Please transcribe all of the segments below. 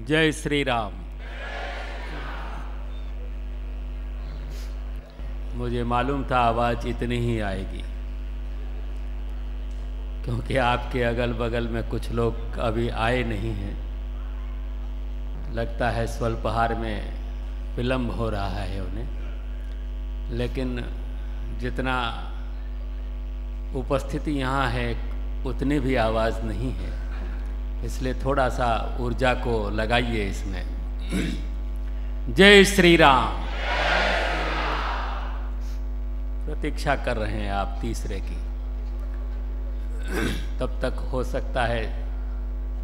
जय श्री राम। मुझे मालूम था आवाज़ इतनी ही आएगी, क्योंकि आपके अगल बगल में कुछ लोग अभी आए नहीं हैं। लगता है स्वल्पहार में विलम्ब हो रहा है उन्हें, लेकिन जितना उपस्थिति यहाँ है उतनी भी आवाज़ नहीं है, इसलिए थोड़ा सा ऊर्जा को लगाइए इसमें। जय श्री राम। प्रतीक्षा कर रहे हैं आप तीसरे की, तब तक हो सकता है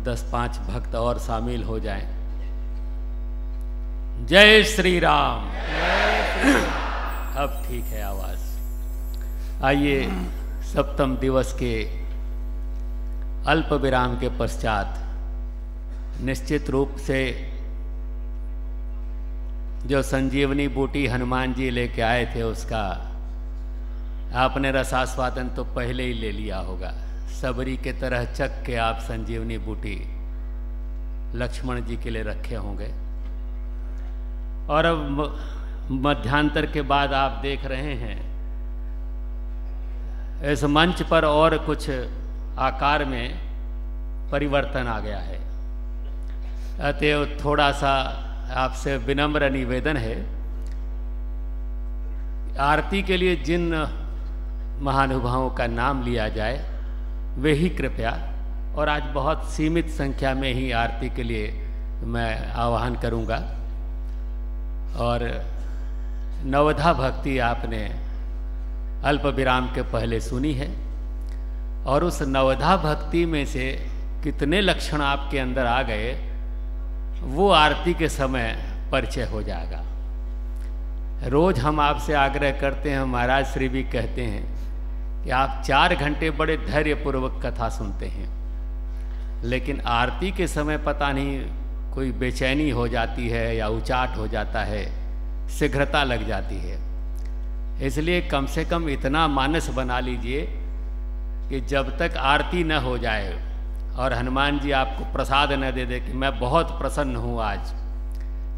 10-5 भक्त और शामिल हो जाएं। जय श्री राम। अब ठीक है आवाज। आइए, सप्तम दिवस के अल्प विराम के पश्चात निश्चित रूप से जो संजीवनी बूटी हनुमान जी लेके आए थे उसका आपने रसास्वादन तो पहले ही ले लिया होगा। सबरी के तरह चख के आप संजीवनी बूटी लक्ष्मण जी के लिए रखे होंगे, और अब मध्यांतर के बाद आप देख रहे हैं इस मंच पर और कुछ आकार में परिवर्तन आ गया है। अतएव थोड़ा सा आपसे विनम्र निवेदन है, आरती के लिए जिन महानुभावों का नाम लिया जाए वे ही कृपया, और आज बहुत सीमित संख्या में ही आरती के लिए मैं आह्वान करूंगा। और नवधा भक्ति आपने अल्प विराम के पहले सुनी है, और उस नवधा भक्ति में से कितने लक्षण आपके अंदर आ गए वो आरती के समय परिचय हो जाएगा। रोज हम आपसे आग्रह करते हैं, महाराज श्री भी कहते हैं कि आप 4 घंटे बड़े धैर्यपूर्वक कथा सुनते हैं, लेकिन आरती के समय पता नहीं कोई बेचैनी हो जाती है या उचाट हो जाता है, शीघ्रता लग जाती है। इसलिए कम से कम इतना मानस बना लीजिए कि जब तक आरती न हो जाए और हनुमान जी आपको प्रसाद न दे दे कि मैं बहुत प्रसन्न हूँ आज,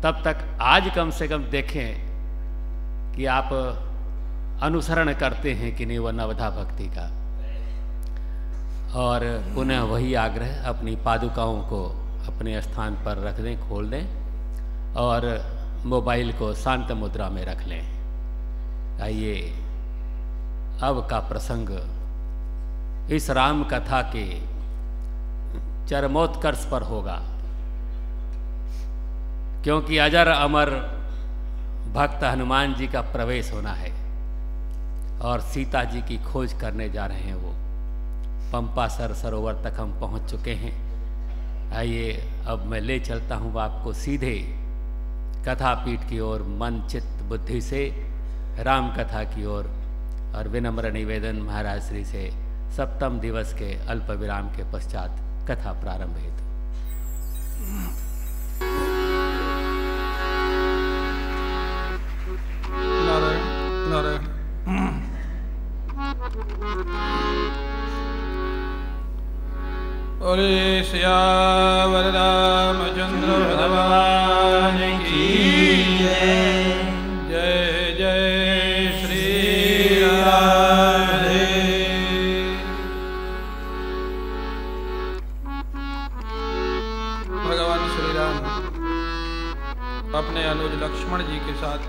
तब तक आज कम से कम देखें कि आप अनुसरण करते हैं कि नहीं वह नवधा भक्ति का। और पुनः वही आग्रह, अपनी पादुकाओं को अपने स्थान पर रख दें, खोल दें, और मोबाइल को शांत मुद्रा में रख लें। आइए, अब का प्रसंग इस राम कथा के चरमोत्कर्ष पर होगा, क्योंकि अजर अमर भक्त हनुमान जी का प्रवेश होना है और सीता जी की खोज करने जा रहे हैं। वो पंपासर सरोवर तक हम पहुंच चुके हैं। आइए, अब मैं ले चलता हूं आपको सीधे कथा पीठ की ओर, मन चित्त बुद्धि से राम कथा की ओर। और विनम्र निवेदन महाराज श्री से सप्तम दिवस के अल्प विराम के पश्चात कथा प्रारंभ हेतु। नारायण नारायण। बोले सियावर रामचंद्र भगवान की जय। जय श्री राधे। भगवान श्री राम अपने अनुज लक्ष्मण जी के साथ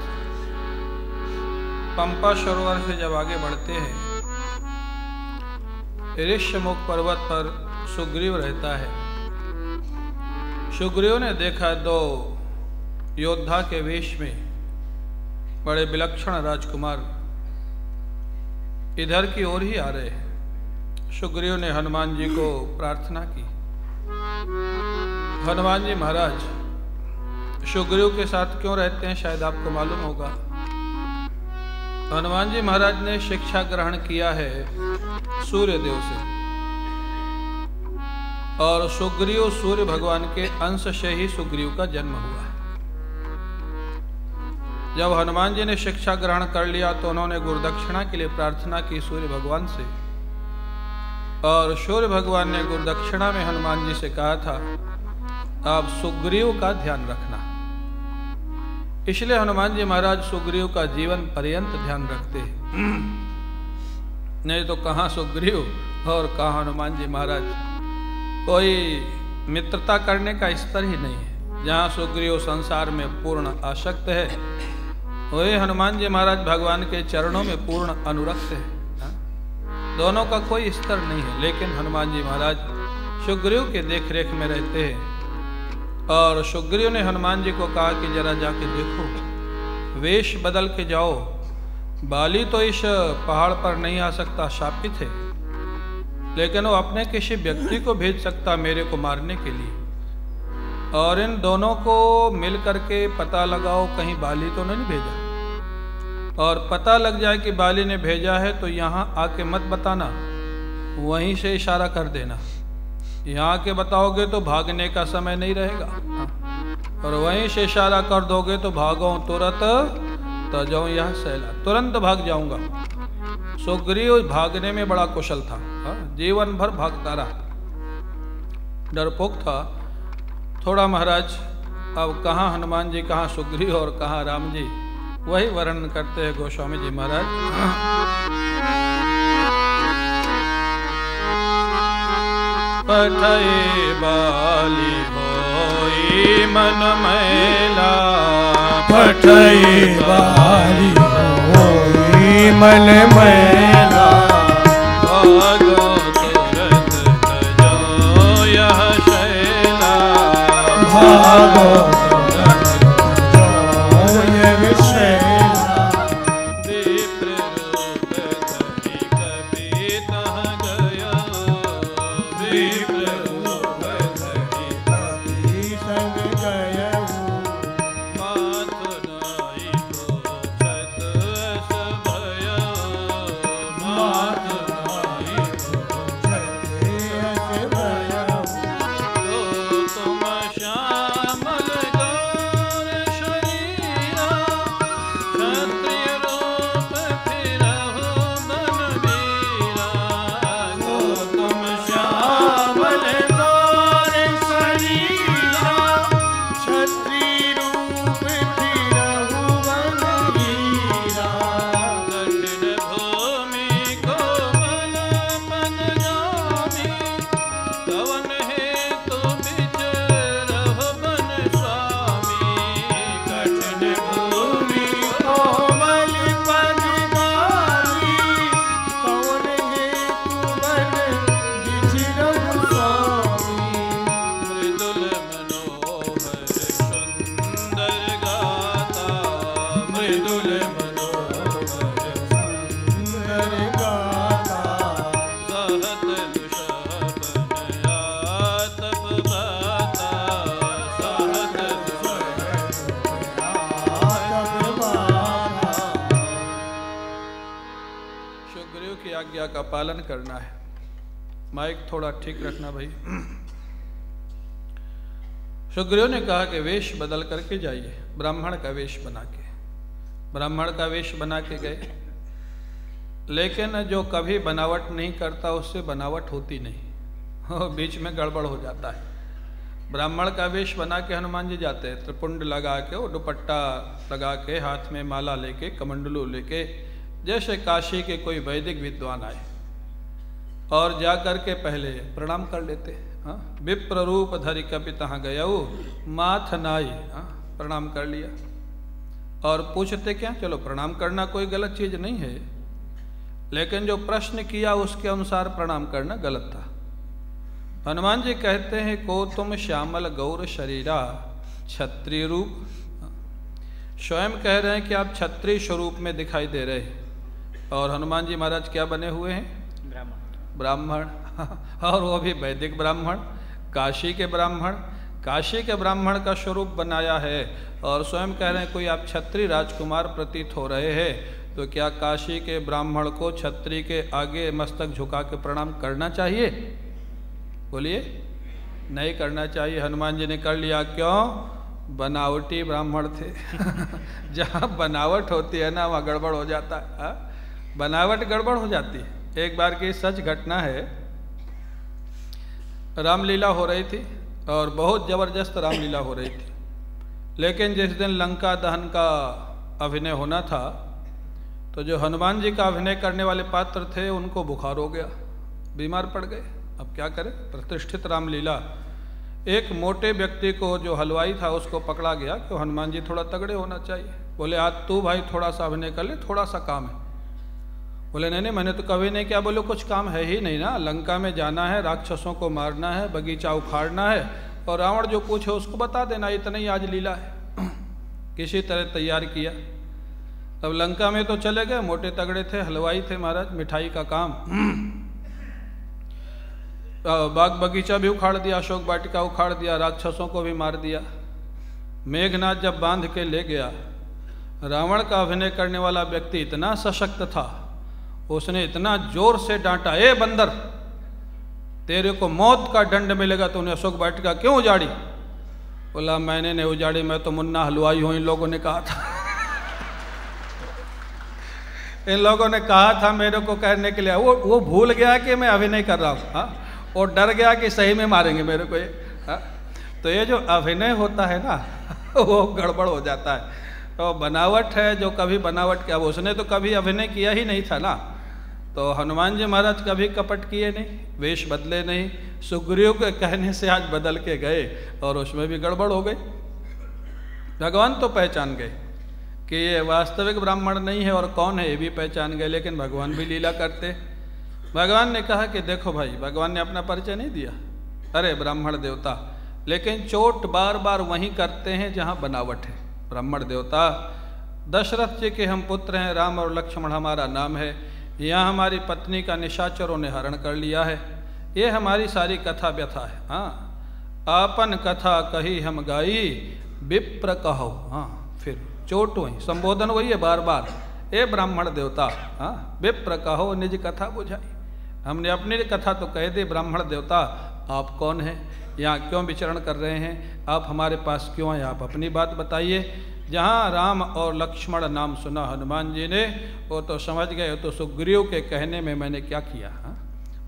पंपा सरोवर से जब आगे बढ़ते हैं, ऋष्यमुख पर्वत पर सुग्रीव रहता है। सुग्रीव ने देखा 2 योद्धा के वेश में बड़े विलक्षण राजकुमार इधर की ओर ही आ रहे हैं। सुग्रीव ने हनुमान जी को प्रार्थना की, हनुमान जी महाराज सुग्रीव के साथ क्यों रहते हैं, शायद आपको मालूम होगा। हनुमान जी महाराज ने शिक्षा ग्रहण किया है सूर्य देव से, और सुग्रीव सूर्य भगवान के अंश से ही सुग्रीव का जन्म हुआ है। जब हनुमान जी ने शिक्षा ग्रहण कर लिया तो उन्होंने गुरुदक्षिणा के लिए प्रार्थना की सूर्य भगवान से, और सूर्य भगवान ने गुरुदक्षिणा में हनुमान जी से कहा था आप सुग्रीव का ध्यान रखना। इसलिए हनुमान जी महाराज सुग्रीव का जीवन पर्यंत ध्यान रखते हैं। नहीं तो कहाँ सुग्रीव और कहाँ हनुमान जी महाराज, कोई मित्रता करने का स्तर ही नहीं है। जहाँ सुग्रीव संसार में पूर्ण आसक्त है, वही हनुमान जी महाराज भगवान के चरणों में पूर्ण अनुरक्त है। दोनों का कोई स्तर नहीं है। लेकिन हनुमान जी महाराज सुग्रीव के देख रेख में रहते हैं। और सुग्रीव ने हनुमान जी को कहा कि जरा जाके देखो, वेश बदल के जाओ। बाली तो इस पहाड़ पर नहीं आ सकता, शापित है, लेकिन वो अपने किसी व्यक्ति को भेज सकता मेरे को मारने के लिए। और इन दोनों को मिल करके पता लगाओ कहीं बाली तो नहीं भेजा। और पता लग जाए कि बाली ने भेजा है तो यहाँ आके मत बताना, वहीं से इशारा कर देना। यहाँ के बताओगे तो भागने का समय नहीं रहेगा, और वहीं से इशारा कर दोगे तो भागो तुरंत तो जाऊँ यह सैला, तुरंत भाग जाऊंगा। सुग्रीव भागने में बड़ा कुशल था, जीवन भर भागता रहा, डरपोक था थोड़ा महाराज। अब कहाँ हनुमान जी, कहाँ सुग्रीव और कहाँ राम जी, वही वर्णन करते हैं गोस्वामी जी महाराज। पठई बाली होई मन मैला, पठई बाली होई मन मैला, भागो तुरंत तजो यह शैला, भागो तुरंत तजो यह शैला। विप्र रूप धरि कपि तहाँ गया, विप्र रूप धरि कपि संग गयऊ, माथ नाई पूछत अस भयऊ, मात नाई पूछत अस भयऊ। तो तुम श्यामल गौर शरीरा, क्षत्रिय रूप फिरहु बनवीरा। ओ तुम श्यामल गौर शरीरा, क्षत्रिय रूप फिरहु बनवीरा। कठिन भूमि कोमल मनगामी, कवन हेतु विचरहु बन स्वामी। कठिन भूमि कोमल पदगामी, कौन हेतु बन बिछड़हु स्वामी। मृदुल मनोहर सुंदर गाता, मृदुल मनोहर सुंदर गाता, सहत लुषापन आतप बाता, सहत आतप बाता। सुग्रीव की आज्ञा का पालन करना है। माइक थोड़ा ठीक रखना भाई। सुग्रीव ने कहा कि वेश बदल करके जाइए, ब्राह्मण का वेश बना के। ब्राह्मण का वेश बना के गए, लेकिन जो कभी बनावट नहीं करता उससे बनावट होती नहीं, वो बीच में गड़बड़ हो जाता है। ब्राह्मण का वेश बना के हनुमान जी जाते हैं, त्रिपुंड लगा के, वो दुपट्टा लगा के, हाथ में माला लेके, कमंडलू लेके, जैसे काशी के कोई वैदिक विद्वान आए, और जा कर के पहले प्रणाम कर लेते। विप्र रूप धरि कपि तहाँ गयऊ, माथ नाई, प्रणाम कर लिया। और पूछते क्या, चलो प्रणाम करना कोई गलत चीज नहीं है, लेकिन जो प्रश्न किया उसके अनुसार प्रणाम करना गलत था। हनुमान जी कहते हैं, को तुम श्यामल गौर शरीरा, क्षत्रिय रूप। स्वयं कह रहे हैं कि आप क्षत्रिय स्वरूप में दिखाई दे रहे हैं, और हनुमान जी महाराज क्या बने हुए हैं, ब्राह्मण। और वो भी वैदिक ब्राह्मण, काशी के ब्राह्मण। काशी के ब्राह्मण का स्वरूप बनाया है, और स्वयं कह रहे हैं कोई आप क्षत्रिय राजकुमार प्रतीत हो रहे हैं, तो क्या काशी के ब्राह्मण को क्षत्रिय के आगे मस्तक झुका के प्रणाम करना चाहिए? बोलिए, नहीं करना चाहिए। हनुमान जी ने कर लिया, क्यों? बनावटी ब्राह्मण थे। जहाँ बनावट होती है ना, वहाँ गड़बड़ हो जाता है। बनावट गड़बड़ हो जाती है। एक बार की सच घटना है, रामलीला हो रही थी, और बहुत ज़बरदस्त रामलीला हो रही थी। लेकिन जिस दिन लंका दहन का अभिनय होना था तो जो हनुमान जी का अभिनय करने वाले पात्र थे उनको बुखार हो गया, बीमार पड़ गए। अब क्या करें, प्रतिष्ठित रामलीला। एक मोटे व्यक्ति को जो हलवाई था उसको पकड़ा गया कि हनुमान जी थोड़ा तगड़े होना चाहिए। बोले आज तू भाई थोड़ा सा अभिनय कर ले, थोड़ा सा काम है। बोले नहीं मैंने तो कभी नहीं किया। बोले कुछ काम है ही नहीं ना, लंका में जाना है, राक्षसों को मारना है, बगीचा उखाड़ना है और रावण जो पूछे उसको बता देना, इतना ही आज लीला है। किसी तरह तैयार किया। अब लंका में तो चले गए, मोटे तगड़े थे, हलवाई थे महाराज, मिठाई का काम। बाग बगीचा भी उखाड़ दिया, अशोक वाटिका उखाड़ दिया, राक्षसों को भी मार दिया। मेघनाथ जब बांध के ले गया, रावण का अभिनय करने वाला व्यक्ति इतना सशक्त था, उसने इतना जोर से डांटा, ए बंदर तेरे को मौत का दंड मिलेगा, तूने अशोक वाटिका क्यों उजाड़ी? बोला मैंने नहीं उजाड़ी, मैं तो मुन्ना हलवाई हूं, इन लोगों ने कहा था। इन लोगों ने कहा था मेरे को करने के लिए। वो भूल गया कि मैं अभिनय कर रहा हूँ, हाँ, और डर गया कि सही में मारेंगे मेरे को ये, हाँ? तो ये जो अभिनय होता है ना वो गड़बड़ हो जाता है। तो बनावट है, जो कभी बनावट किया, उसने तो कभी अभिनय किया ही नहीं था ना। तो हनुमान जी महाराज कभी कपट किए नहीं, वेश बदले नहीं, सुग्रीव के कहने से आज बदल के गए और उसमें भी गड़बड़ हो गई। भगवान तो पहचान गए कि ये वास्तविक ब्राह्मण नहीं है और कौन है ये भी पहचान गए, लेकिन भगवान भी लीला करते। भगवान ने कहा कि देखो भाई, भगवान ने अपना परिचय नहीं दिया, अरे ब्राह्मण देवता, लेकिन चोट बार बार वहीं करते हैं जहाँ बनावट है। ब्राह्मण देवता, दशरथ जी के हम पुत्र हैं, राम और लक्ष्मण हमारा नाम है, यहाँ हमारी पत्नी का निशाचरों ने हरण कर लिया है, ये हमारी सारी कथा व्यथा है। हाँ, आपन कथा कही हम गाई, विप्र कहो। हाँ, फिर चोट वही, संबोधन वही है बार बार, ए ब्राह्मण देवता, हाँ, विप्र कहो निज कथा बुझाई। हमने अपनी कथा तो कह दी, ब्राह्मण देवता आप कौन हैं, यहाँ क्यों विचरण कर रहे हैं, आप हमारे पास क्यों आए, आप अपनी बात बताइए। जहाँ राम और लक्ष्मण नाम सुना हनुमान जी ने, वो तो समझ गए तो सुग्रीव के कहने में मैंने क्या किया। हाँ,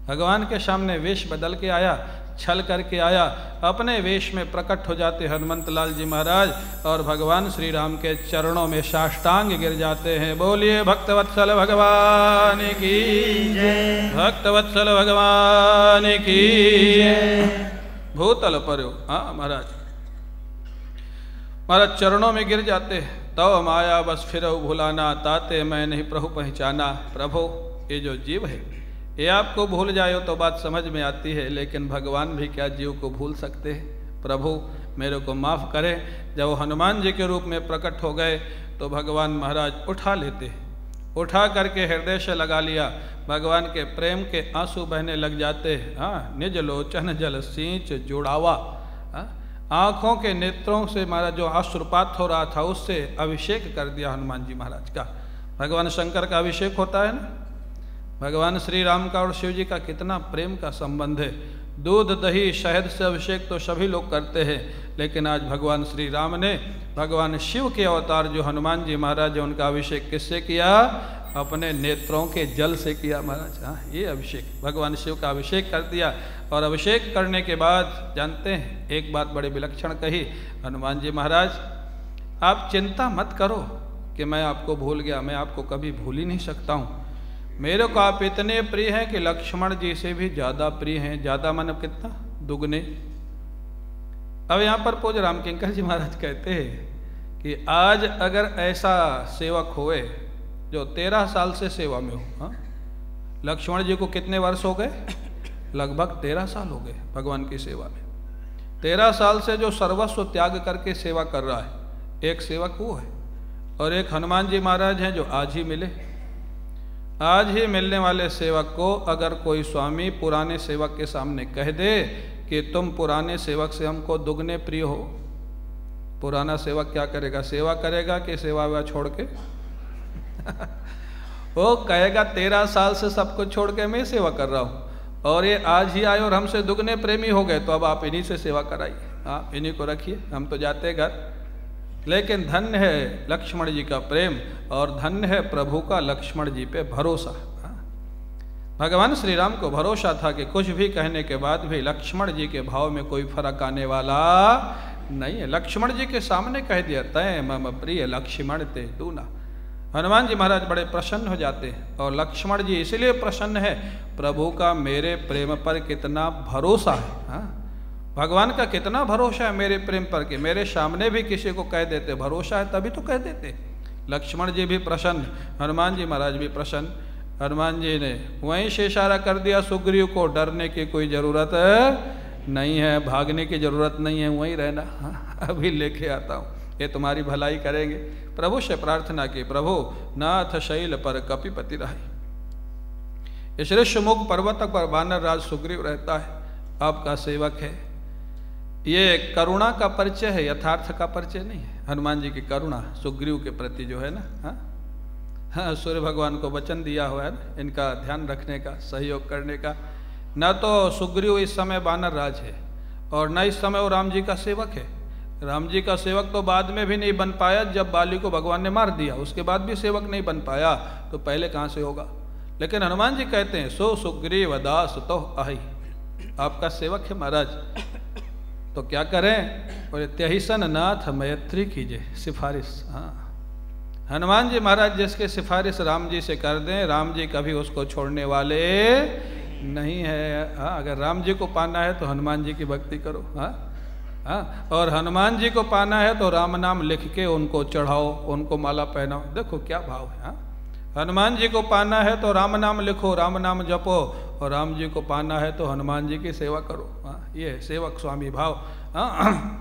भगवान के सामने वेश बदल के आया, छल करके आया, अपने वेश में प्रकट हो जाते हनुमंत लाल जी महाराज और भगवान श्री राम के चरणों में साष्टांग गिर जाते हैं। बोलिए भक्तवत्सल भगवान की जय, भक्तवत्सल भगवान की जय। भूतल पर हाँ महाराज चरणों में गिर जाते, तव माया बस फिर भुलाना, ताते मैं नहीं प्रभु पहचाना। प्रभु ये जो जीव है ये आपको भूल जाए तो बात समझ में आती है, लेकिन भगवान भी क्या जीव को भूल सकते हैं। प्रभु मेरे को माफ़ करें। जब वो हनुमान जी के रूप में प्रकट हो गए तो भगवान महाराज उठा लेते, उठा करके हृदय से लगा लिया, भगवान के प्रेम के आंसू बहने लग जाते। हाँ, निज लोचन जल सींच जुड़ावा। हाँ, आँखों के नेत्रों से महाराज जो अश्रुपात हो रहा था उससे अभिषेक कर दिया हनुमान जी महाराज का। भगवान शंकर का अभिषेक होता है ना, भगवान श्री राम का और शिव जी का कितना प्रेम का संबंध है। दूध दही शहद से अभिषेक तो सभी लोग करते हैं, लेकिन आज भगवान श्री राम ने, भगवान शिव के अवतार जो हनुमान जी महाराज है, उनका अभिषेक किससे किया? अपने नेत्रों के जल से किया महाराज। हाँ, ये अभिषेक, भगवान शिव का अभिषेक कर दिया। और अभिषेक करने के बाद जानते हैं एक बात बड़े विलक्षण कही हनुमान जी महाराज, आप चिंता मत करो कि मैं आपको भूल गया, मैं आपको कभी भूल ही नहीं सकता हूँ। मेरे को आप इतने प्रिय हैं कि लक्ष्मण जी से भी ज़्यादा प्रिय हैं। ज़्यादा मतलब कितना? दुगने। अब यहाँ पर पूज्य रामकिंकर जी महाराज कहते हैं कि आज अगर ऐसा सेवक होए जो 13 साल से सेवा में हो। हाँ, लक्ष्मण जी को कितने वर्ष हो गए? लगभग 13 साल हो गए भगवान की सेवा में। 13 साल से जो सर्वस्व त्याग करके सेवा कर रहा है, एक सेवक वो है। और एक हनुमान जी महाराज हैं जो आज ही मिले। आज ही मिलने वाले सेवक को अगर कोई स्वामी पुराने सेवक के सामने कह दे कि तुम पुराने सेवक से हमको दुगने प्रिय हो, पुराना सेवक क्या करेगा? सेवा करेगा कि सेवा वेवा छोड़ के वो कहेगा 13 साल से सब कुछ छोड़ के मैं सेवा कर रहा हूँ और ये आज ही आए और हमसे दुगने प्रेमी हो गए, तो अब आप इन्हीं से सेवा कराइए, हाँ इन्हीं को रखिए, हम तो जाते घर। लेकिन धन्य है लक्ष्मण जी का प्रेम और धन्य है प्रभु का लक्ष्मण जी पे भरोसा। भगवान श्री राम को भरोसा था कि कुछ भी कहने के बाद भी लक्ष्मण जी के भाव में कोई फर्क आने वाला नहीं है। लक्ष्मण जी के सामने कह दिया, तय मम प्रिय लक्ष्मण ते दूना। हनुमान जी महाराज बड़े प्रसन्न हो जाते हैं। और लक्ष्मण जी इसलिए प्रसन्न है, प्रभु का मेरे प्रेम पर कितना भरोसा है। हाँ, भगवान का कितना भरोसा है मेरे प्रेम पर, कि मेरे सामने भी किसी को कह देते, भरोसा है तभी तो कह देते। लक्ष्मण जी भी प्रसन्न, हनुमान जी महाराज भी प्रसन्न। हनुमान जी ने वहीं से इशारा कर दिया सुग्रीव को, डरने की कोई ज़रूरत नहीं है, भागने की ज़रूरत नहीं है, वहीं रहना। हाँ, अभी लेके आता हूँ, ये तुम्हारी भलाई करेंगे। प्रभु से प्रार्थना की, प्रभु नाथ शैल पर कपिपति रहे। इस ऋषमुख पर्वत पर वानर राज सुग्रीव रहता है, आपका सेवक है। ये करुणा का परिचय है, यथार्थ का परिचय नहीं है। हनुमान जी की करुणा सुग्रीव के प्रति जो है ना, हाँ, सूर्य भगवान को वचन दिया हुआ है ना, इनका ध्यान रखने का, सहयोग करने का। न तो सुग्रीव इस समय वानर राज है, और न इस समय वो राम जी का सेवक है। राम जी का सेवक तो बाद में भी नहीं बन पाया, जब बाली को भगवान ने मार दिया, उसके बाद भी सेवक नहीं बन पाया, तो पहले कहाँ से होगा। लेकिन हनुमान जी कहते हैं, सो सुग्रीव दास तो आही, आपका सेवक है महाराज, तो क्या करें। बोले त्यहिसन नाथ मैत्री कीजिए, सिफारिश। हाँ, हनुमान जी महाराज जिसके सिफारिश राम जी से कर दें, राम जी कभी उसको छोड़ने वाले नहीं है। हाँ, अगर राम जी को पाना है तो हनुमान जी की भक्ति करो। हाँ, और हनुमान जी को पाना है तो राम नाम लिख के उनको चढ़ाओ, उनको माला पहनाओ। देखो क्या भाव है। हाँ, हनुमान जी को पाना है तो राम नाम लिखो, राम नाम जपो, और राम जी को पाना है तो हनुमान जी की सेवा करो। हाँ, ये सेवक स्वामी भाव। हाँ,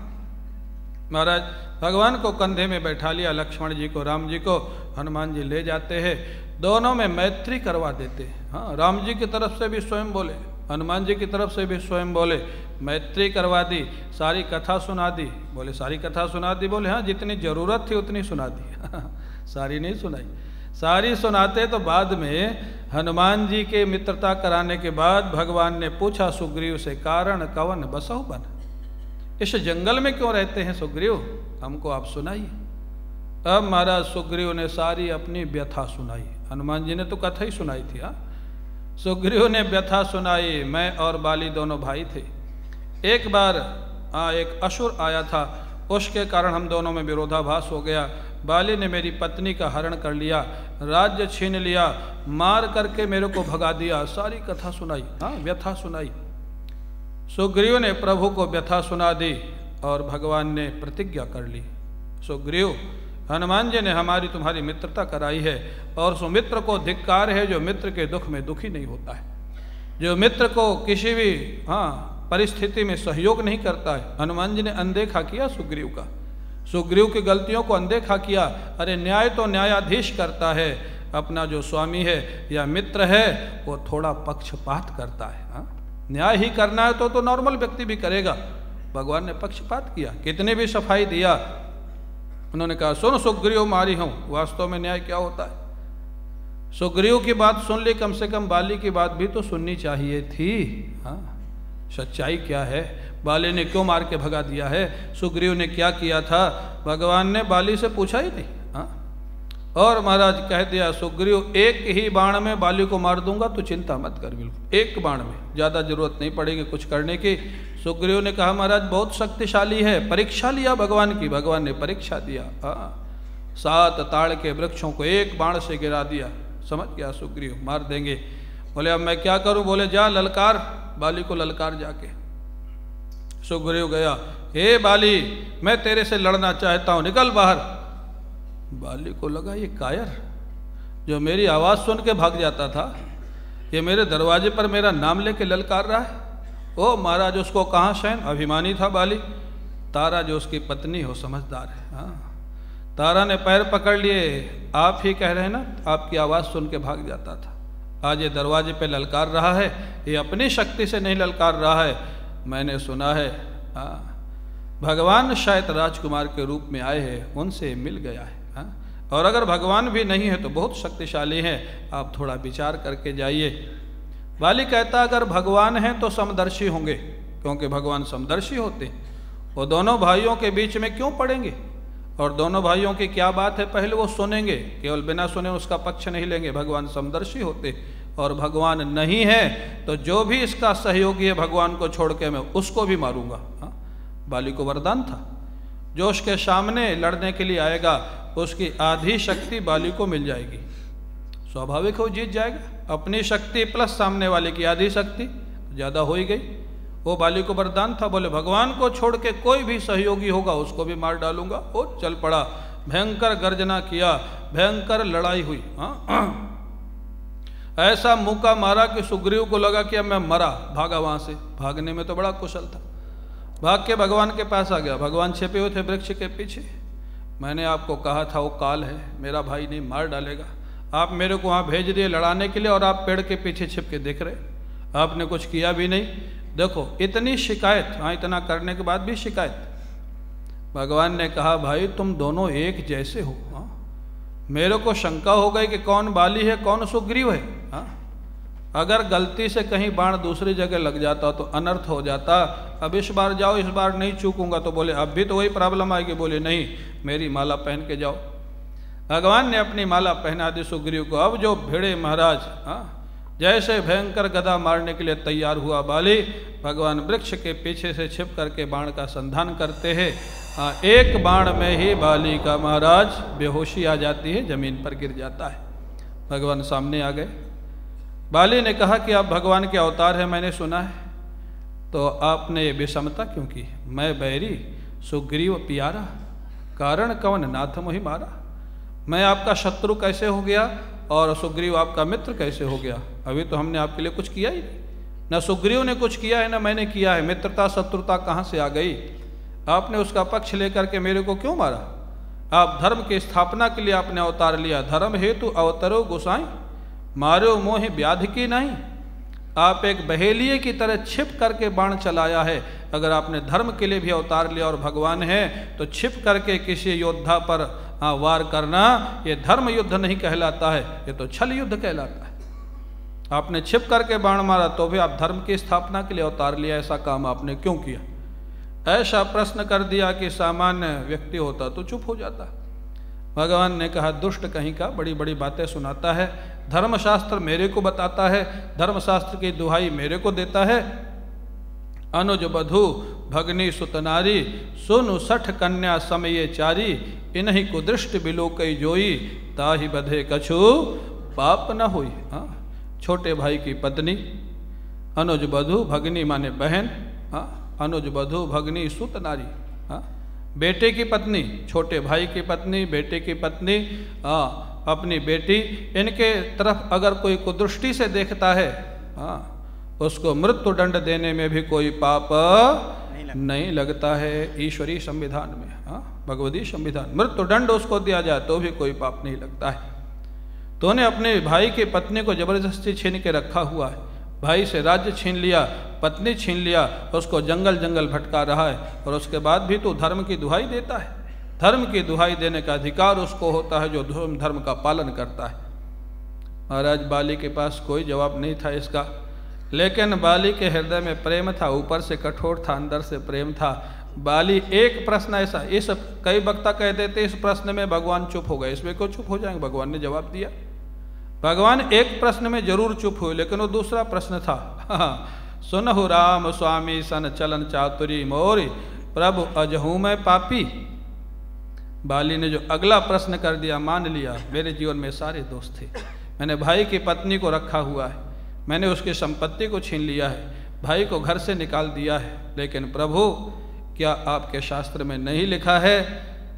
महाराज भगवान को कंधे में बैठा लिया, लक्ष्मण जी को, राम जी को, हनुमान जी ले जाते हैं, दोनों में मैत्री करवा देते हैं। हाँ, राम जी की तरफ से भी स्वयं बोले, हनुमान जी की तरफ से भी स्वयं बोले, मैत्री करवा दी, सारी कथा सुना दी। बोले सारी कथा सुना दी, बोले हाँ, जितनी जरूरत थी उतनी सुना दी। सारी नहीं सुनाई, सारी सुनाते तो बाद में हनुमान जी के मित्रता कराने के बाद भगवान ने पूछा सुग्रीव से, कारण कवन बसहु बन, इस जंगल में क्यों रहते हैं सुग्रीव, हमको आप सुनाइए। अब महाराज सुग्रीव ने सारी अपनी व्यथा सुनाई। हनुमान जी ने तो कथा ही सुनाई थी। हाँ, सुग्रीव ने व्यथा सुनाई। मैं और बाली दोनों भाई थे। एक बार एक असुर आया था, उसके कारण हम दोनों में विरोधाभास हो गया। बाली ने मेरी पत्नी का हरण कर लिया, राज्य छीन लिया, मार करके मेरे को भगा दिया। सारी कथा सुनाई। हाँ, व्यथा सुनाई। सुग्रीव ने प्रभु को व्यथा सुना दी और भगवान ने प्रतिज्ञा कर ली, सुग्रीव हनुमान जी ने हमारी तुम्हारी मित्रता कराई है, और सुमित्र को धिक्कार है जो मित्र के दुख में दुखी नहीं होता है, जो मित्र को किसी भी परिस्थिति में सहयोग नहीं करता है। हनुमान जी ने अनदेखा किया सुग्रीव का, सुग्रीव की गलतियों को अनदेखा किया। अरे न्याय तो न्यायाधीश करता है, अपना जो स्वामी है या मित्र है वो थोड़ा पक्षपात करता है। हाँ, न्याय ही करना है तो नॉर्मल व्यक्ति भी करेगा। भगवान ने पक्षपात किया, कितने भी सफाई दिया। उन्होंने कहा सुन सुग्रीव मारी हूं, वास्तव में न्याय क्या होता है। सुग्रीव की बात सुन ली, कम से कम बाली की बात भी तो सुननी चाहिए थी। हाँ, सच्चाई क्या है, बाली ने क्यों मार के भगा दिया है, सुग्रीव ने क्या किया था, भगवान ने बाली से पूछा ही नहीं। हाँ, और महाराज कह दिया सुग्रीव एक ही बाण में बाली को मार दूंगा, तो चिंता मत कर, बिल्कुल एक बाण में, ज़्यादा जरूरत नहीं पड़ेगी कुछ करने की। सुग्रीव ने कहा महाराज बहुत शक्तिशाली है, परीक्षा लिया भगवान की, भगवान ने परीक्षा दिया। हाँ, 7 ताड़ के वृक्षों को एक बाण से गिरा दिया। समझ गया सुग्रीव मार देंगे। बोले अब मैं क्या करूं, बोले जा ललकार, बाली को ललकार जाके। सुग्रीव गया, हे बाली मैं तेरे से लड़ना चाहता हूं, निकल बाहर। बाली को लगा ये कायर जो मेरी आवाज़ सुन के भाग जाता था, ये मेरे दरवाजे पर मेरा नाम लेके ललकार रहा है। ओ महाराज उसको कहाँ शयन, अभिमानी था बाली। तारा जो उसकी पत्नी हो समझदार है। हाँ, तारा ने पैर पकड़ लिए, आप ही कह रहे हैं ना, आपकी आवाज़ सुन के भाग जाता था, आज ये दरवाजे पे ललकार रहा है, ये अपनी शक्ति से नहीं ललकार रहा है, मैंने सुना है। हाँ, भगवान शायद राजकुमार के रूप में आए हैं, उनसे मिल गया है। हाँ, और अगर भगवान भी नहीं है तो बहुत शक्तिशाली हैं, आप थोड़ा विचार करके जाइए। बाली कहता अगर भगवान हैं तो समदर्शी होंगे, क्योंकि भगवान समदर्शी होते हैं। वो दोनों भाइयों के बीच में क्यों पड़ेंगे, और दोनों भाइयों की क्या बात है पहले वो सुनेंगे, केवल बिना सुने उसका पक्ष नहीं लेंगे। भगवान समदर्शी होते, और भगवान नहीं है तो जो भी इसका सहयोगी है भगवान को छोड़ के मैं उसको भी मारूंगा। हाँ, बाली को वरदान था, जो उसके सामने लड़ने के लिए आएगा उसकी आधी शक्ति बाली को मिल जाएगी, स्वाभाविक हो जीत जाएगा। अपनी शक्ति प्लस सामने वाले की आधी शक्ति ज़्यादा हो ही गई। वो बाली को वरदान था, बोले भगवान को छोड़ के कोई भी सहयोगी होगा उसको भी मार डालूंगा। वो चल पड़ा, भयंकर गर्जना किया, भयंकर लड़ाई हुई। हाँ, ऐसा मुक्का मारा कि सुग्रीव को लगा कि अब मैं मरा, भागा वहाँ से। भागने में तो बड़ा कुशल था, भाग के भगवान के पास आ गया। भगवान छिपे हुए थे वृक्ष के पीछे। मैंने आपको कहा था वो काल है, मेरा भाई नहीं, मार डालेगा। आप मेरे को वहाँ भेज दिए लड़ाने के लिए और आप पेड़ के पीछे छिप के देख रहे, आपने कुछ किया भी नहीं। देखो इतनी शिकायत, हाँ इतना करने के बाद भी शिकायत। भगवान ने कहा भाई तुम दोनों एक जैसे हो। हाँ, मेरे को शंका हो गई कि कौन बाली है कौन सुग्रीव है। हाँ, अगर गलती से कहीं बाण दूसरी जगह लग जाता तो अनर्थ हो जाता। अब इस बार जाओ, इस बार नहीं चूकूंगा। तो बोले अब भी तो वही प्रॉब्लम आएगी। बोले नहीं, मेरी माला पहन के जाओ। भगवान ने अपनी माला पहना दी सुग्रीव को। अब जो भिड़े महाराज, हाँ, जैसे भयंकर गदा मारने के लिए तैयार हुआ बाली, भगवान वृक्ष के पीछे से छिप करके बाण का संधान करते हैं। हाँ, एक बाण में ही बाली का महाराज बेहोशी आ जाती है, जमीन पर गिर जाता है। भगवान सामने आ गए। बाली ने कहा कि आप भगवान के अवतार हैं, मैंने सुना है, तो आपने विषमता क्यों की? मैं बैरी सुग्रीव पियारा, कारण कवन नाथ मोहि मारा। मैं आपका शत्रु कैसे हो गया और सुग्रीव आपका मित्र कैसे हो गया? अभी तो हमने आपके लिए कुछ किया ही नहीं, न सुग्रीव ने कुछ किया है न मैंने किया है। मित्रता शत्रुता कहाँ से आ गई? आपने उसका पक्ष लेकर के मेरे को क्यों मारा? आप धर्म की स्थापना के लिए आपने अवतार लिया। धर्म हेतु अवतरो गोसाई, मारो मोहि व्याधि की नहीं। आप एक बहेलिए की तरह छिप करके बाण चलाया है। अगर आपने धर्म के लिए भी अवतार लिया और भगवान है तो छिप करके किसी योद्धा पर वार करना ये धर्म युद्ध नहीं कहलाता है, ये तो छल युद्ध कहलाता है। आपने छिप करके बाण मारा तो भी आप धर्म की स्थापना के लिए अवतार लिया, ऐसा काम आपने क्यों किया? ऐसा प्रश्न कर दिया कि सामान्य व्यक्ति होता तो चुप हो जाता। भगवान ने कहा दुष्ट कहीं का, बड़ी बड़ी बातें सुनाता है। धर्मशास्त्र मेरे को बताता है, धर्मशास्त्र की दुहाई मेरे को देता है। अनुज बधु भगनी सुतनारी, सुनु सठ कन्या समय चारी, इन्हीं को दृष्टि बिलोकई जोई, ताहि बधे कछु पाप न हुई। हाँ, छोटे भाई की पत्नी अनुज बधु, भगनी माने बहन। हाँ, अनुज बधु भगनी सुत नारी। हाँ, बेटे की पत्नी, छोटे भाई की पत्नी, बेटे की पत्नी, हाँ, अपनी बेटी, इनके तरफ अगर कोई कुदृष्टि से देखता है, हाँ, उसको मृत्यु दंड देने में भी कोई पाप नहीं लगता है ईश्वरीय संविधान में। हाँ, भगवती संविधान, मृत्यु दंड उसको दिया जाए तो भी कोई पाप नहीं लगता है। तो उन्हें अपने भाई की पत्नी को जबरदस्ती छीन के रखा हुआ है। भाई से राज्य छीन लिया, पत्नी छीन लिया, उसको जंगल जंगल भटका रहा है, और उसके बाद भी तो धर्म की दुहाई देता है। धर्म की दुहाई देने का अधिकार उसको होता है जो धर्म का पालन करता है। महाराज बाली के पास कोई जवाब नहीं था इसका, लेकिन बाली के हृदय में प्रेम था, ऊपर से कठोर था, अंदर से प्रेम था। बाली एक प्रश्न ऐसा, इस कई वक्ता कह देते इस प्रश्न में भगवान चुप हो गए, इसमें क्यों चुप हो जाएंगे? भगवान ने जवाब दिया। भगवान एक प्रश्न में जरूर चुप हुए, लेकिन वो दूसरा प्रश्न था। सुनहु राम स्वामी सन चलन चातुरी मोरी, प्रभु अजहू मैं पापी। बाली ने जो अगला प्रश्न कर दिया, मान लिया मेरे जीवन में सारे दोष थे, मैंने भाई की पत्नी को रखा हुआ है, मैंने उसकी संपत्ति को छीन लिया है, भाई को घर से निकाल दिया है, लेकिन प्रभु क्या आपके शास्त्र में नहीं लिखा है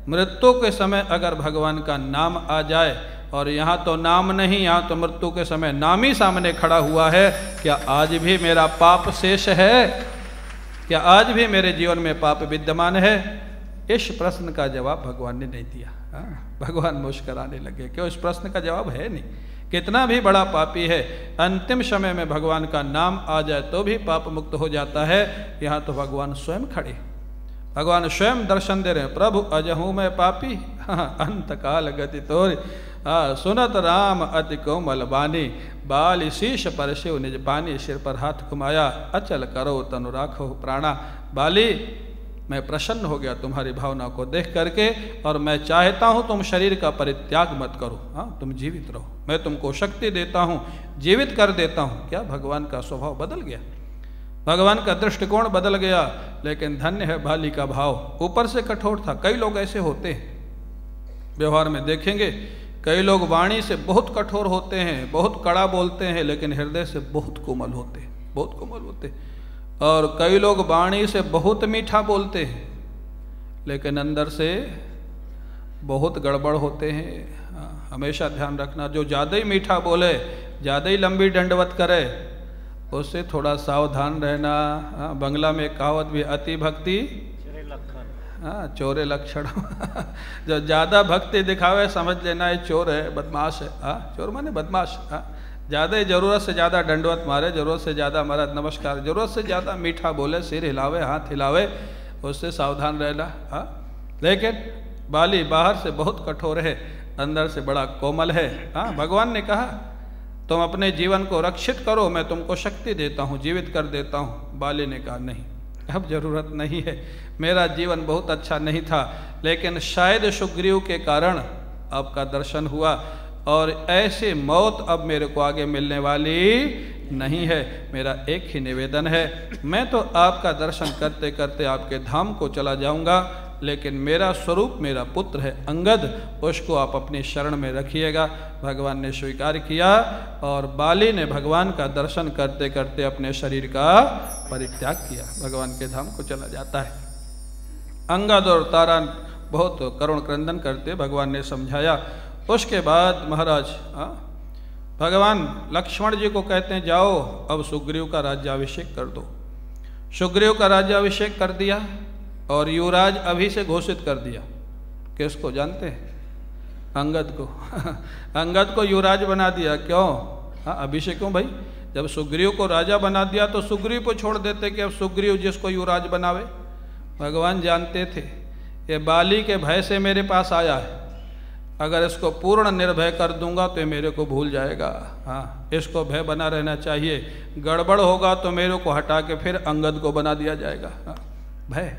मृत्यु के समय अगर भगवान का नाम आ जाए? और यहाँ तो नाम नहीं, यहाँ तो मृत्यु के समय नाम ही सामने खड़ा हुआ है। क्या आज भी मेरा पाप शेष है? क्या आज भी मेरे जीवन में पाप विद्यमान है? इस प्रश्न का जवाब भगवान ने नहीं दिया। हाँ, भगवान मुस्कुराने लगे, क्यों? इस प्रश्न का जवाब है नहीं। कितना भी बड़ा पापी है, अंतिम समय में भगवान का नाम आ जाए तो भी पाप मुक्त हो जाता है। यहाँ तो भगवान स्वयं खड़े, भगवान स्वयं दर्शन दे रहे हैं। प्रभु अजहू मैं पापी, अंत काल गति तोर, सुनत राम अति कोमल बानी, बाल शीश पर शिव निज पानी, सिर पर हाथ घुमाया, अचल करो तनु राखो प्राणा। बाली मैं प्रसन्न हो गया तुम्हारी भावना को देख करके, और मैं चाहता हूँ तुम शरीर का परित्याग मत करो, हाँ तुम जीवित रहो, मैं तुमको शक्ति देता हूँ, जीवित कर देता हूँ। क्या भगवान का स्वभाव बदल गया, भगवान का दृष्टिकोण बदल गया। लेकिन धन्य है बाली का भाव, ऊपर से कठोर था। कई लोग ऐसे होते हैं, व्यवहार में देखेंगे कई लोग वाणी से बहुत कठोर होते हैं, बहुत कड़ा बोलते हैं, लेकिन हृदय से बहुत कोमल होते हैं, बहुत कोमल होते हैं। और कई लोग वाणी से बहुत मीठा बोलते हैं, लेकिन अंदर से बहुत गड़बड़ होते हैं। हमेशा ध्यान रखना, जो ज़्यादा ही मीठा बोले, ज़्यादा ही लंबी दंडवत करे, उससे थोड़ा सावधान रहना। बंगला में कहावत भी, अति भक्ति चोरे लक्षण जो ज़्यादा भक्ति दिखावे समझ लेना ये चोर है, बदमाश है। चोर माने बदमाश। ज़्यादा ज़रूरत से ज़्यादा दंडवत मारे, ज़रूरत से ज़्यादा महाराज नमस्कार, ज़रूरत से ज़्यादा मीठा बोले, सिर हिलावे, हाथ हिलावे, उससे सावधान रहना। लेकिन बाली बाहर से बहुत कठोर है, अंदर से बड़ा कोमल है। भगवान ने कहा तुम अपने जीवन को रक्षित करो, मैं तुमको शक्ति देता हूँ, जीवित कर देता हूँ। बाली ने कहा नहीं, अब जरूरत नहीं है, मेरा जीवन बहुत अच्छा नहीं था, लेकिन शायद सुग्रीव के कारण आपका दर्शन हुआ, और ऐसे मौत अब मेरे को आगे मिलने वाली नहीं है। मेरा एक ही निवेदन है, मैं तो आपका दर्शन करते करते आपके धाम को चला जाऊंगा, लेकिन मेरा स्वरूप मेरा पुत्र है अंगद, उसको आप अपनी शरण में रखिएगा। भगवान ने स्वीकार किया, और बाली ने भगवान का दर्शन करते करते अपने शरीर का परित्याग किया, भगवान के धाम को चला जाता है। अंगद और तारा बहुत करुण क्रंदन करते भगवान ने समझाया। उसके बाद महाराज भगवान लक्ष्मण जी को कहते हैं जाओ अब सुग्रीव का राज्याभिषेक कर दो। सुग्रीव का राज्याभिषेक कर दिया, और युवराज अभी से घोषित कर दिया। किसको जानते हैं? अंगद को अंगद को युवराज बना दिया। क्यों? अभिषेक क्यों भाई? जब सुग्रीव को राजा बना दिया तो सुग्रीव को छोड़ देते कि अब सुग्रीव जिसको युवराज बनावे। भगवान जानते थे ये बाली के भय से मेरे पास आया है, अगर इसको पूर्ण निर्भय कर दूंगा तो ये मेरे को भूल जाएगा। इसको भय बना रहना चाहिए, गड़बड़ होगा तो मेरे को हटा के फिर अंगद को बना दिया जाएगा। भय,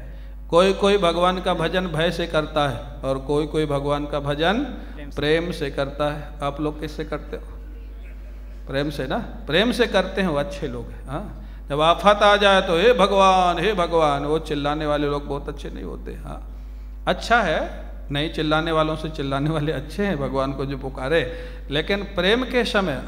कोई कोई भगवान का भजन भय से करता है, और कोई कोई भगवान का भजन प्रेम से करता है। आप लोग किससे करते हो? प्रेम से ना, प्रेम से करते हैं वो अच्छे लोग। जब आफत आ जाए तो हे भगवान, वो चिल्लाने वाले लोग बहुत अच्छे नहीं होते। अच्छा है, नहीं चिल्लाने वालों से चिल्लाने वाले अच्छे हैं, भगवान को जो पुकारे, लेकिन प्रेम के समय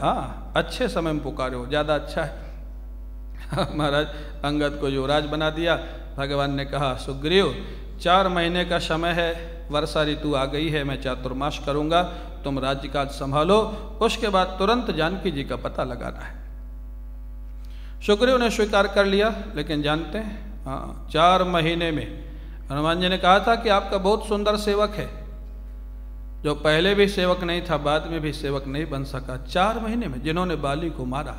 अच्छे समय में पुकारे हो ज़्यादा अच्छा है। महाराज अंगद को युवराज बना दिया। भगवान ने कहा सुग्रीव 4 महीने का समय है, वर्षा ऋतु आ गई है, मैं चातुर्मास करूंगा, तुम राज्यकाज संभालो, उसके बाद तुरंत जानकी जी का पता लगाना है। सुग्रीव ने स्वीकार कर लिया, लेकिन जानते हैं 4 महीने में हनुमान जी ने कहा था कि आपका बहुत सुंदर सेवक है, जो पहले भी सेवक नहीं था, बाद में भी सेवक नहीं बन सका। 4 महीने में जिन्होंने बाली को मारा,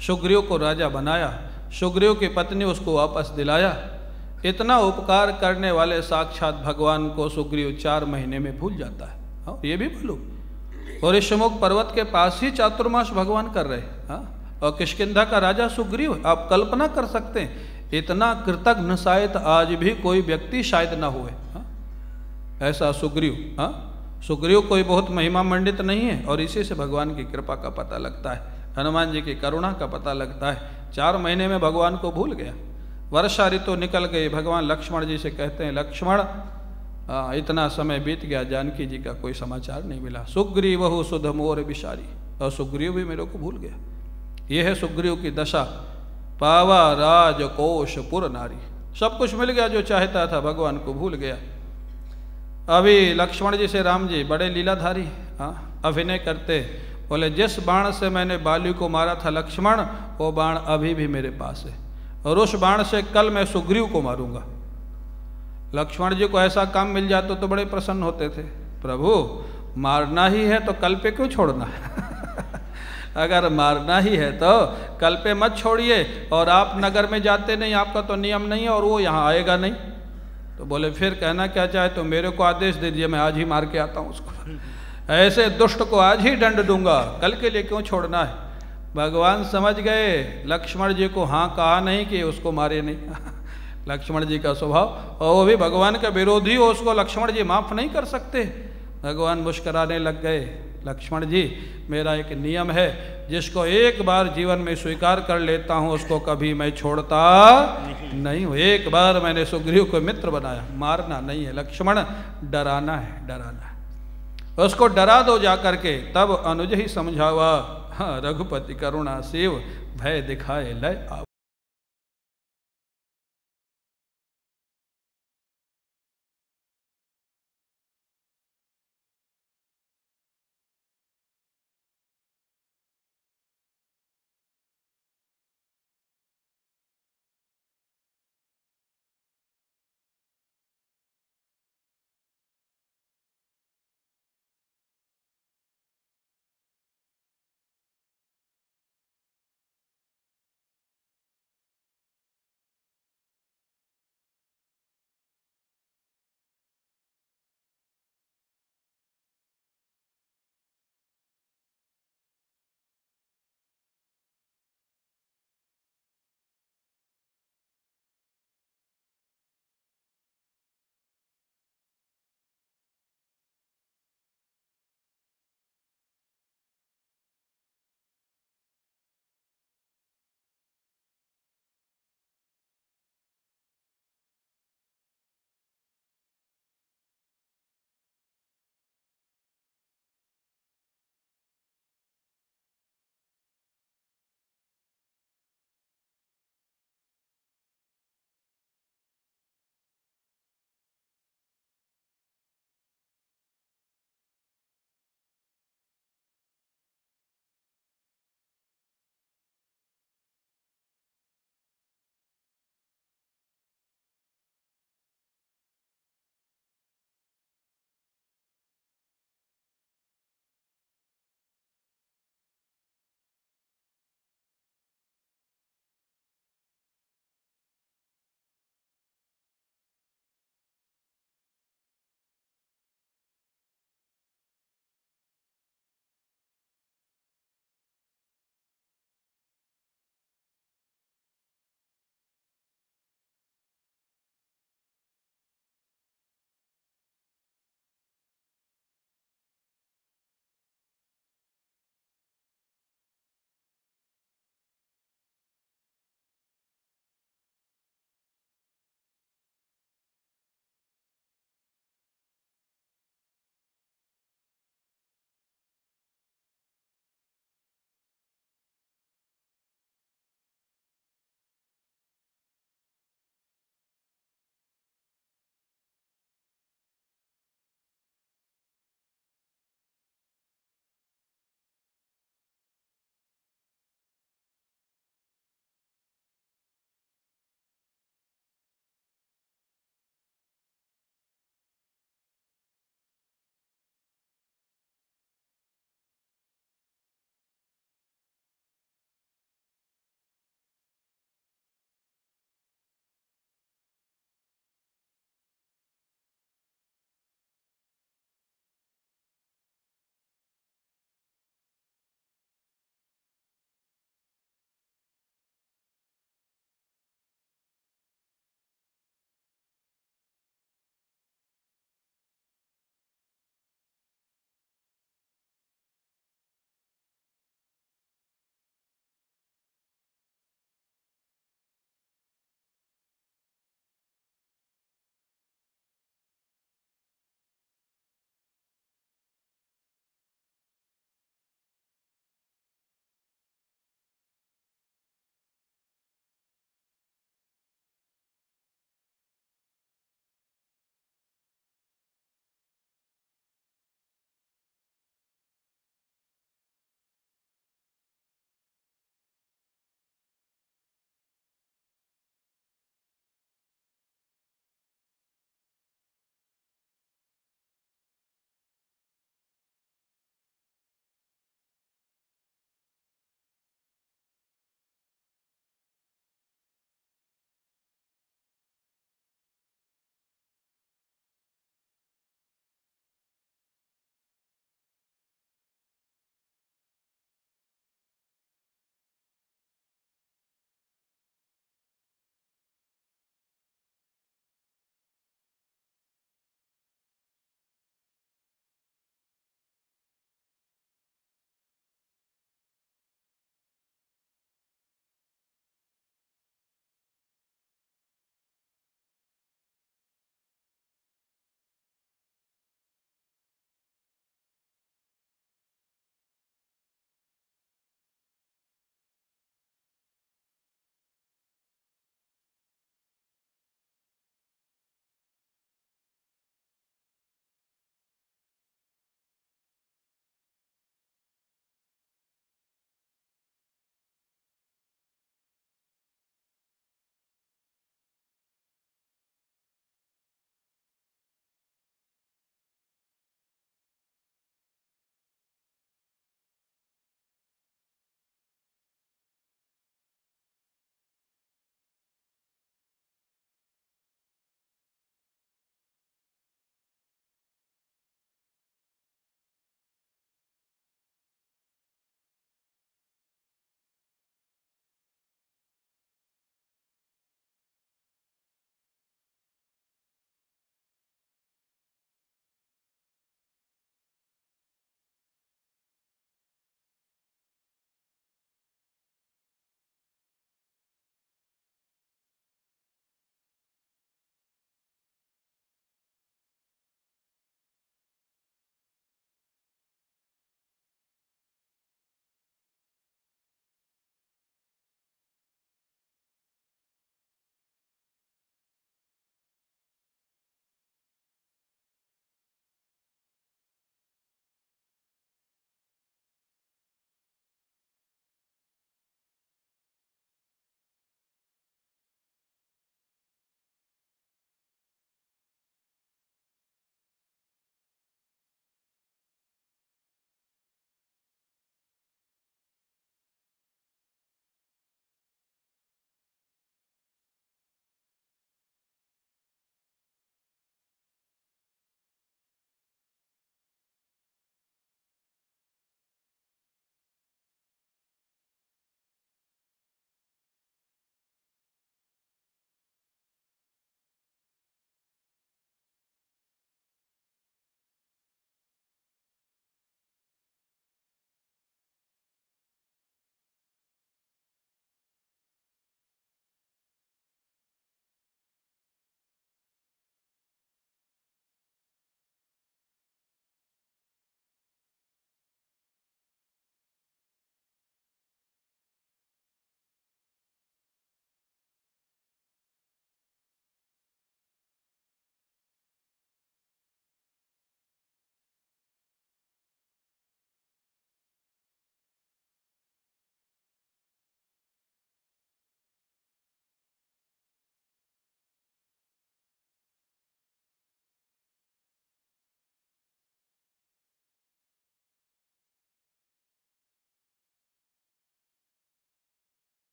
सुग्रीव को राजा बनाया, सुग्रीव की पत्नी उसको वापस दिलाया, इतना उपकार करने वाले साक्षात भगवान को सुग्रीव 4 महीने में भूल जाता है। ये भी बोलो, और ऋषमुख पर्वत के पास ही चातुर्मास भगवान कर रहे। और किष्किंधा का राजा सुग्रीव, आप कल्पना कर सकते हैं इतना कृतज्ञ शायद आज भी कोई व्यक्ति शायद ना हुए। ऐसा सुग्रीव। सुग्रीव कोई बहुत महिमा मंडित नहीं है, और इसी से भगवान की कृपा का पता लगता है, हनुमान जी की करुणा का पता लगता है। 4 महीने में भगवान को भूल गया। वर्षा ऋतु निकल गई। भगवान लक्ष्मण जी से कहते हैं लक्ष्मण इतना समय बीत गया, जानकी जी का कोई समाचार नहीं मिला। सुग्रीव सुध मोर बिशारी, और सुग्रीव भी मेरे को भूल गया। यह है सुग्रीव की दशा। पावा राज कोश पुर नारी, सब कुछ मिल गया जो चाहता था, भगवान को भूल गया। अभी लक्ष्मण जी से राम जी बड़े लीलाधारी अभिनय करते, बोले जिस बाण से मैंने बाली को मारा था लक्ष्मण, वो बाण अभी भी मेरे पास है, और उस बाण से कल मैं सुग्रीव को मारूंगा। लक्ष्मण जी को ऐसा काम मिल जाता तो बड़े प्रसन्न होते थे। प्रभु मारना ही है तो कल पे क्यों छोड़ना है? अगर मारना ही है तो कल पे मत छोड़िए, और आप नगर में जाते नहीं, आपका तो नियम नहीं है, और वो यहाँ आएगा नहीं। तो बोले फिर कहना क्या चाहे तो मेरे को आदेश दे दीजिए, मैं आज ही मार के आता हूँ उसको। ऐसे दुष्ट को आज ही दंड दूंगा, कल के लिए क्यों छोड़ना है? भगवान समझ गए लक्ष्मण जी को, हाँ कहा नहीं कि उसको मारे नहीं। लक्ष्मण जी का स्वभाव, और वो भी भगवान का विरोधी हो उसको लक्ष्मण जी माफ नहीं कर सकते। भगवान मुस्कुराने लग गए, लक्ष्मण जी मेरा एक नियम है, जिसको एक बार जीवन में स्वीकार कर लेता हूँ उसको कभी मैं छोड़ता नहीं हूँ। एक बार मैंने सुग्रीव को मित्र बनाया, मारना नहीं है लक्ष्मण, डराना है, डराना है। उसको डरा दो जा करके, तब अनुज ही समझावा, हाँ रघुपति करुणा शिव भय दिखाए लय।